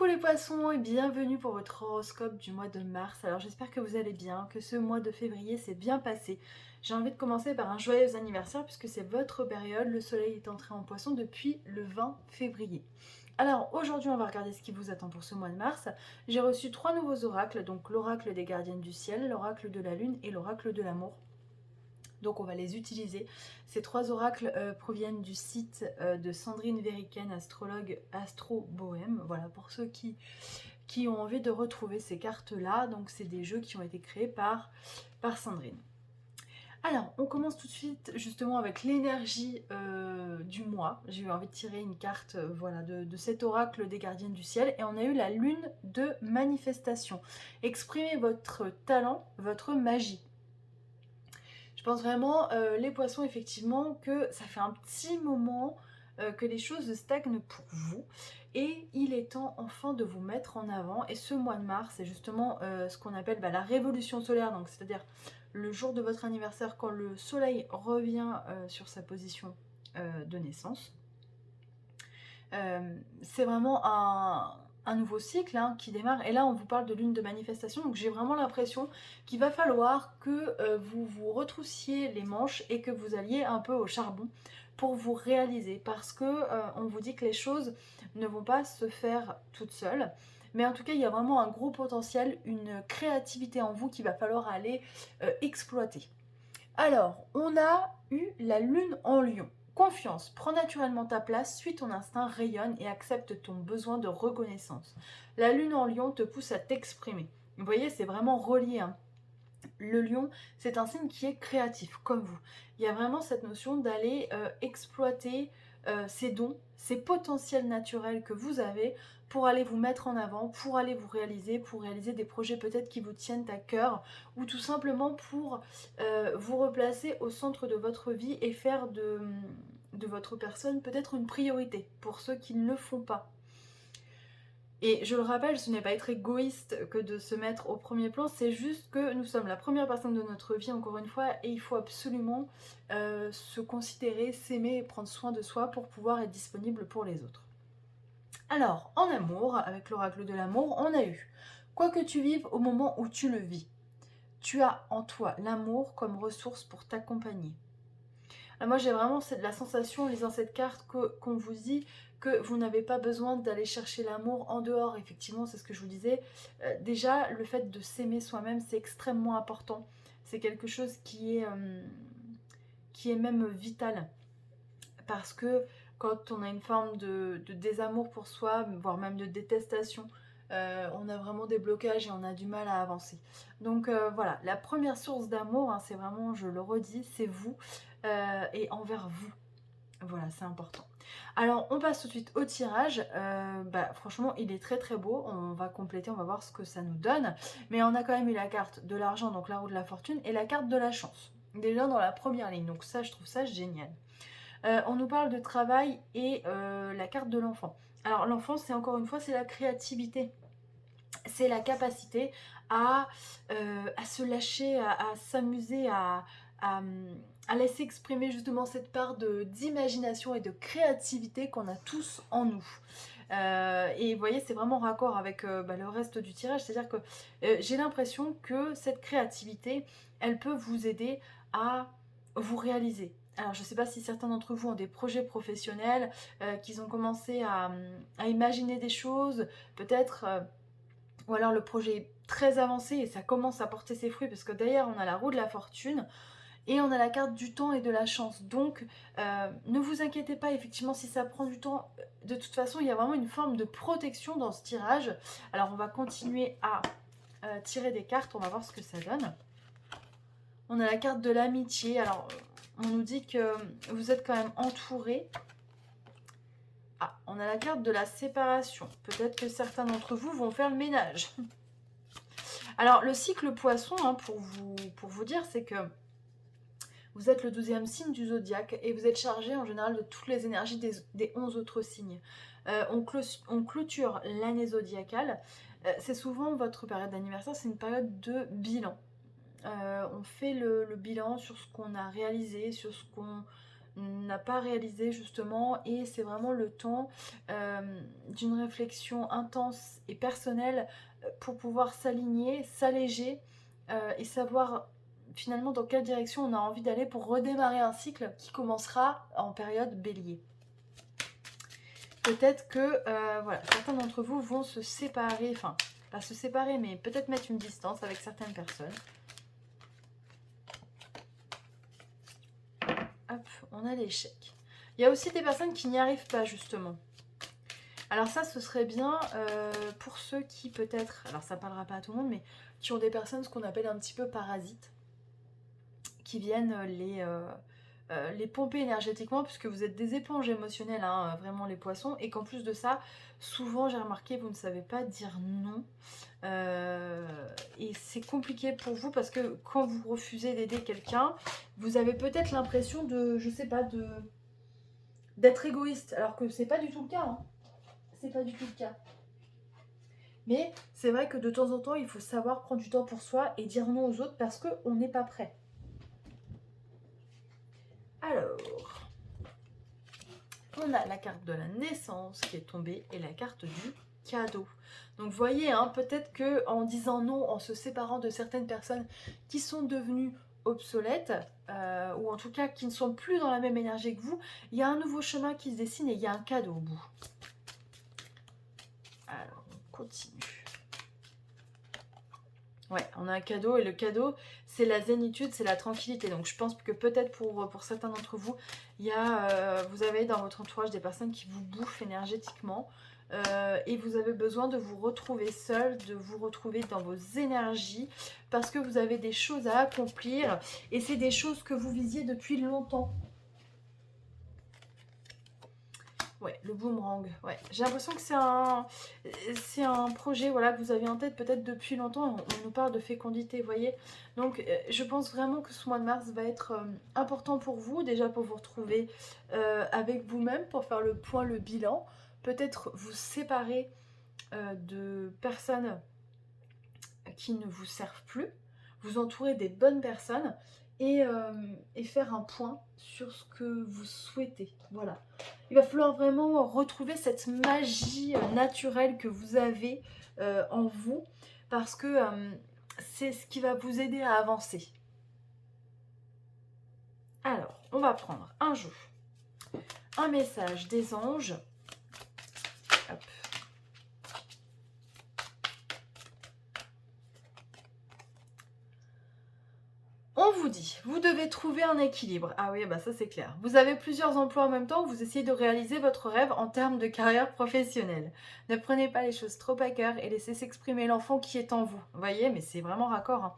Coucou les poissons et bienvenue pour votre horoscope du mois de mars. Alors j'espère que vous allez bien, que ce mois de février s'est bien passé. J'ai envie de commencer par un joyeux anniversaire puisque c'est votre période. Le soleil est entré en poisson depuis le 20 février. Alors aujourd'hui on va regarder ce qui vous attend pour ce mois de mars. J'ai reçu 3 nouveaux oracles, donc l'oracle des gardiennes du ciel, l'oracle de la lune et l'oracle de l'amour. Donc on va les utiliser. Ces 3 oracles proviennent du site de Sandrine Veriken, astrologue Astro Bohème. Voilà, pour ceux qui ont envie de retrouver ces cartes-là. Donc c'est des jeux qui ont été créés par Sandrine. Alors, on commence tout de suite justement avec l'énergie du mois. J'ai eu envie de tirer une carte voilà, de cet oracle des gardiennes du ciel. Et on a eu la lune de manifestation. Exprimez votre talent, votre magie. Je pense vraiment, les poissons, effectivement, que ça fait un petit moment que les choses stagnent pour vous. Et il est temps enfin de vous mettre en avant. Et ce mois de mars, c'est justement ce qu'on appelle la révolution solaire. Donc c'est-à-dire le jour de votre anniversaire, quand le soleil revient sur sa position de naissance. C'est vraiment un nouveau cycle qui démarre. Et là, on vous parle de lune de manifestation. Donc j'ai vraiment l'impression qu'il va falloir que vous vous retroussiez les manches et que vous alliez un peu au charbon pour vous réaliser. Parce que on vous dit que les choses ne vont pas se faire toutes seules. Mais en tout cas, il y a vraiment un gros potentiel, une créativité en vous qu'il va falloir aller exploiter. Alors, on a eu la lune en lion. Confiance, prends naturellement ta place, suis ton instinct, rayonne et accepte ton besoin de reconnaissance. La lune en lion te pousse à t'exprimer. Vous voyez, c'est vraiment relié. Le lion, c'est un signe qui est créatif, comme vous. Il y a vraiment cette notion d'aller exploiter ces dons, ces potentiels naturels que vous avez pour aller vous mettre en avant, pour aller vous réaliser, pour réaliser des projets peut-être qui vous tiennent à cœur, ou tout simplement pour vous replacer au centre de votre vie et faire de votre personne peut-être une priorité pour ceux qui ne le font pas. Et je le rappelle, ce n'est pas être égoïste que de se mettre au premier plan, c'est juste que nous sommes la première personne de notre vie, encore une fois, et il faut absolument se considérer, s'aimer et prendre soin de soi pour pouvoir être disponible pour les autres. Alors, en amour, avec l'oracle de l'amour, on a eu « Quoi que tu vives au moment où tu le vis, tu as en toi l'amour comme ressource pour t'accompagner. » Moi j'ai vraiment la sensation en lisant cette carte qu'on vous dit que vous n'avez pas besoin d'aller chercher l'amour en dehors. Effectivement, c'est ce que je vous disais. Déjà, le fait de s'aimer soi-même, c'est extrêmement important. C'est quelque chose qui est même vital. Parce que quand on a une forme de désamour pour soi, voire même de détestation, on a vraiment des blocages et on a du mal à avancer. Donc voilà, la première source d'amour, c'est vraiment, je le redis, c'est vous et envers vous. Voilà, c'est important. Alors, on passe tout de suite au tirage. Franchement, il est très très beau. On va compléter, on va voir ce que ça nous donne. Mais on a quand même eu la carte de l'argent, donc la roue de la fortune, et la carte de la chance. Déjà dans la première ligne. Donc ça, je trouve ça génial. On nous parle de travail et la carte de l'enfant. Alors, l'enfant, c'est encore une fois, c'est la créativité. C'est la capacité à se lâcher, à s'amuser, à laisser exprimer justement cette part d'imagination et de créativité qu'on a tous en nous. Et vous voyez, c'est vraiment raccord avec le reste du tirage, c'est-à-dire que j'ai l'impression que cette créativité, elle peut vous aider à vous réaliser. Alors je ne sais pas si certains d'entre vous ont des projets professionnels, qu'ils ont commencé à imaginer des choses, peut-être... ou alors le projet est très avancé et ça commence à porter ses fruits parce que derrière on a la roue de la fortune et on a la carte du temps et de la chance. Donc ne vous inquiétez pas, effectivement, si ça prend du temps, de toute façon il y a vraiment une forme de protection dans ce tirage. Alors on va continuer à tirer des cartes, on va voir ce que ça donne. On a la carte de l'amitié. Alors on nous dit que vous êtes quand même entouré. Ah, on a la carte de la séparation. Peut-être que certains d'entre vous vont faire le ménage. Alors, le cycle poisson, pour vous dire, c'est que vous êtes le 12e signe du zodiaque et vous êtes chargé en général de toutes les énergies des 11 autres signes. On clôture l'année zodiacale. C'est souvent votre période d'anniversaire, c'est une période de bilan. On fait le bilan sur ce qu'on a réalisé, sur ce qu'on n'a pas réalisé justement, et c'est vraiment le temps d'une réflexion intense et personnelle pour pouvoir s'aligner, s'alléger et savoir finalement dans quelle direction on a envie d'aller pour redémarrer un cycle qui commencera en période bélier. Peut-être que voilà, certains d'entre vous vont se séparer, enfin pas se séparer, mais peut-être mettre une distance avec certaines personnes. Hop, on a l'échec. Il y a aussi des personnes qui n'y arrivent pas justement. Alors ça, ce serait bien pour ceux qui peut-être, alors ça parlera pas à tout le monde, mais qui ont des personnes, ce qu'on appelle un petit peu parasites, qui viennent les pomper énergétiquement, puisque vous êtes des éponges émotionnelles, hein, vraiment les poissons, et qu'en plus de ça, souvent j'ai remarqué, vous ne savez pas dire non. Et c'est compliqué pour vous parce que quand vous refusez d'aider quelqu'un, vous avez peut-être l'impression de, je sais pas, d'être égoïste, alors que c'est pas du tout le cas. Hein. C'est pas du tout le cas. Mais c'est vrai que de temps en temps, il faut savoir prendre du temps pour soi et dire non aux autres parce qu'on n'est pas prêt. Alors, on a la carte de la naissance qui est tombée et la carte du cadeau. Donc vous voyez, hein, peut-être que en disant non, en se séparant de certaines personnes qui sont devenues obsolètes, ou en tout cas qui ne sont plus dans la même énergie que vous, il y a un nouveau chemin qui se dessine et il y a un cadeau au bout. Alors, on continue. Ouais, on a un cadeau et le cadeau, c'est la zénitude, c'est la tranquillité. Donc je pense que peut-être pour certains d'entre vous, il y a, vous avez dans votre entourage des personnes qui vous bouffent énergétiquement et vous avez besoin de vous retrouver seul, de vous retrouver dans vos énergies parce que vous avez des choses à accomplir et c'est des choses que vous visiez depuis longtemps. Ouais, le boomerang. Ouais, j'ai l'impression que c'est un projet, voilà, que vous avez en tête peut-être depuis longtemps. On nous parle de fécondité, vous voyez. Donc, je pense vraiment que ce mois de mars va être important pour vous, déjà pour vous retrouver avec vous-même, pour faire le point, le bilan. Peut-être vous séparer de personnes qui ne vous servent plus, vous entourer des bonnes personnes et faire un point sur ce que vous souhaitez. Voilà. Il va falloir vraiment retrouver cette magie naturelle que vous avez en vous parce que c'est ce qui va vous aider à avancer. Alors, on va prendre un jeu, un message des anges. Hop. On vous dit, vous devez trouver un équilibre. Ah oui, bah ça c'est clair. Vous avez plusieurs emplois en même temps, vous essayez de réaliser votre rêve en termes de carrière professionnelle. Ne prenez pas les choses trop à cœur et laissez s'exprimer l'enfant qui est en vous. Vous voyez, mais c'est vraiment raccord. Hein.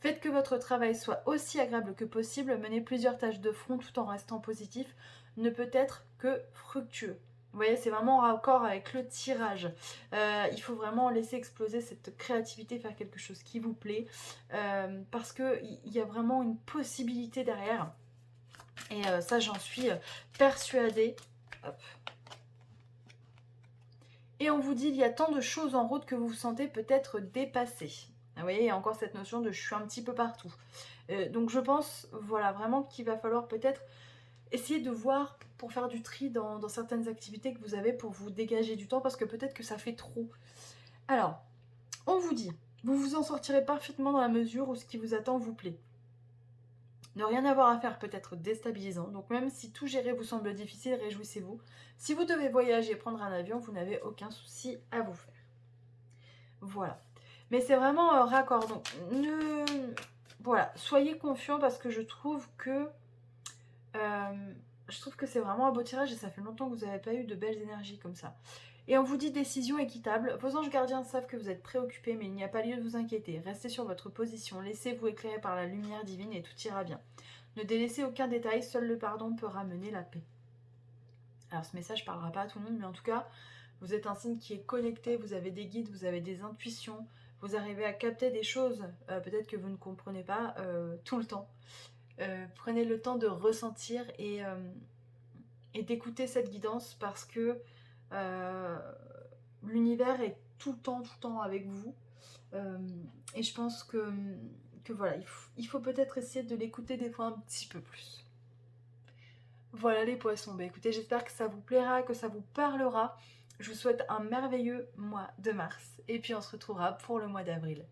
Faites que votre travail soit aussi agréable que possible, menez plusieurs tâches de front tout en restant positif, ne peut être que fructueux. Vous voyez, c'est vraiment en raccord avec le tirage. Il faut vraiment laisser exploser cette créativité, faire quelque chose qui vous plaît, parce qu'il y a vraiment une possibilité derrière. Et ça, j'en suis persuadée. Hop. Et on vous dit, il y a tant de choses en route que vous vous sentez peut-être dépassé. Vous voyez, il y a encore cette notion de je suis un petit peu partout. Donc je pense, voilà, vraiment qu'il va falloir peut-être essayer de voir pour faire du tri dans certaines activités que vous avez pour vous dégager du temps parce que peut-être que ça fait trop. Alors, on vous dit, vous vous en sortirez parfaitement dans la mesure où ce qui vous attend vous plaît. Ne rien avoir à faire peut être déstabilisant, donc même si tout gérer vous semble difficile, réjouissez-vous. Si vous devez voyager et prendre un avion, vous n'avez aucun souci à vous faire. Voilà. Mais c'est vraiment raccord, donc voilà, soyez confiants parce que je trouve que c'est vraiment un beau tirage et ça fait longtemps que vous n'avez pas eu de belles énergies comme ça. Et on vous dit décision équitable. Vos anges gardiens savent que vous êtes préoccupés, mais il n'y a pas lieu de vous inquiéter. Restez sur votre position, laissez-vous éclairer par la lumière divine et tout ira bien. Ne délaissez aucun détail, seul le pardon peut ramener la paix. Alors ce message ne parlera pas à tout le monde, mais en tout cas, vous êtes un signe qui est connecté, vous avez des guides, vous avez des intuitions, vous arrivez à capter des choses, peut-être que vous ne comprenez pas tout le temps. Prenez le temps de ressentir et d'écouter cette guidance parce que l'univers est tout le temps avec vous. Et je pense que voilà, il faut peut-être essayer de l'écouter des fois un petit peu plus. Voilà les poissons, bah écoutez, j'espère que ça vous plaira, que ça vous parlera. Je vous souhaite un merveilleux mois de mars et puis on se retrouvera pour le mois d'avril.